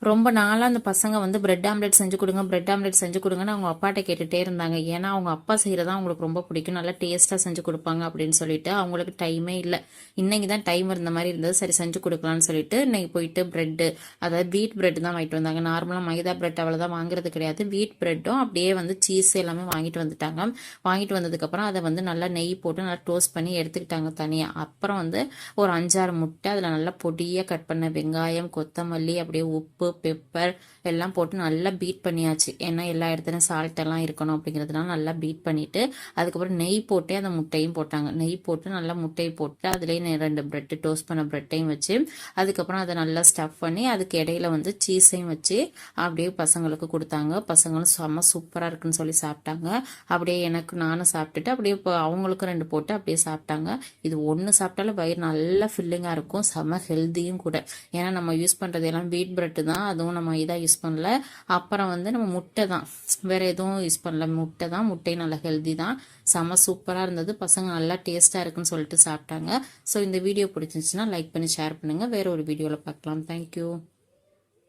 ரொம்ப நாளாக அந்த பசங்க வந்து பிரெட் ஆம்லெட் செஞ்சு கொடுங்க, பிரெட் ஆம்லெட் செஞ்சு கொடுங்கன்னு அவங்க அப்பாட்ட கேட்டுகிட்டே இருந்தாங்க. ஏன்னா அவங்க அப்பா செய்கிறதா அவங்களுக்கு ரொம்ப பிடிக்கும், நல்லா டேஸ்ட்டாக செஞ்சு கொடுப்பாங்க அப்படின்னு சொல்லிட்டு. அவங்களுக்கு டைமே இல்லை. இன்னைக்கு தான் டைம் இருந்த மாதிரி இருந்தது, சரி செஞ்சு கொடுக்கலான்னு சொல்லிட்டு இன்னைக்கு போயிட்டு பிரெட்டு, அதாவது வீட் பிரெட் தான் வாங்கிட்டு வந்தாங்க. நார்மலாக மைதா பிரெட் அவ்வளோதான் வாங்குறது கிடையாது. வீட் பிரெட்டும் அப்படியே வந்து சீஸ் எல்லாமே வாங்கிட்டு வந்துட்டாங்க. வாங்கிட்டு வந்ததுக்கப்புறம் அதை வந்து நல்லா நெய் போட்டு நல்லா டோஸ்ட் பண்ணி எடுத்துக்கிட்டாங்க தனியாக. அப்புறம் வந்து ஒரு 5-6 முட்டை, அதில் நல்லா பொடியாக கட் பண்ண வெங்காயம், கொத்தமல்லி, அப்படியே உப்பு, பெப்பர் எல்லாம் போட்டு நல்லா பீட் பண்ணியாச்சு. ஏன்னா எல்லா இடத்துலையும் சால்ட் எல்லாம் இருக்கணும் அப்படிங்கிறதுனால நல்லா பீட் பண்ணிட்டு அதுக்கப்புறம் நெய் போட்டு அந்த முட்டையும் போட்டாங்க. நெய் போட்டு நல்லா முட்டையை போட்டு அதுலேயே 2 பிரெட் டோஸ்ட் பண்ண பிரெட்டையும் வச்சு அதுக்கப்புறம் அதை நல்லா ஸ்டஃப் பண்ணி அதுக்கு இடையில வந்து சீஸையும் வச்சு அப்படியே பசங்களுக்கு கொடுத்தாங்க. பசங்களும் செம்ம சூப்பராக இருக்குன்னு சொல்லி சாப்பிட்டாங்க. அப்படியே நானும் சாப்பிட்டுட்டு அப்படியே இப்போ அவங்களுக்கும் 2 போட்டு அப்படியே சாப்பிட்டாங்க. இது ஒன்று சாப்பிட்டாலும் வயிறு நல்லா ஃபில்லிங்காக இருக்கும், செம்ம ஹெல்த்தியும் கூட. ஏன்னா நம்ம யூஸ் பண்ணுறது எல்லாம் வீட் பிரெட்டு தான், அதுவும் நம்ம இதாக யூஸ் பண்ணல. அப்புறம் வந்து நம்ம முட்டை தான், வேற எதுவும் யூஸ் பண்ணல. முட்டை தான், முட்டை நல்லா ஹெல்தி தான். செம்ம சூப்பராக இருந்தது. பசங்க நல்லா டேஸ்ட்டாக இருக்குன்னு சொல்லிட்டு சாப்பிட்டாங்க. ஸோ இந்த வீடியோ பிடிச்சிருந்துச்சுன்னா லைக் பண்ணி ஷேர் பண்ணுங்கள். வேற ஒரு வீடியோவில் பார்க்கலாம். தேங்க்யூ.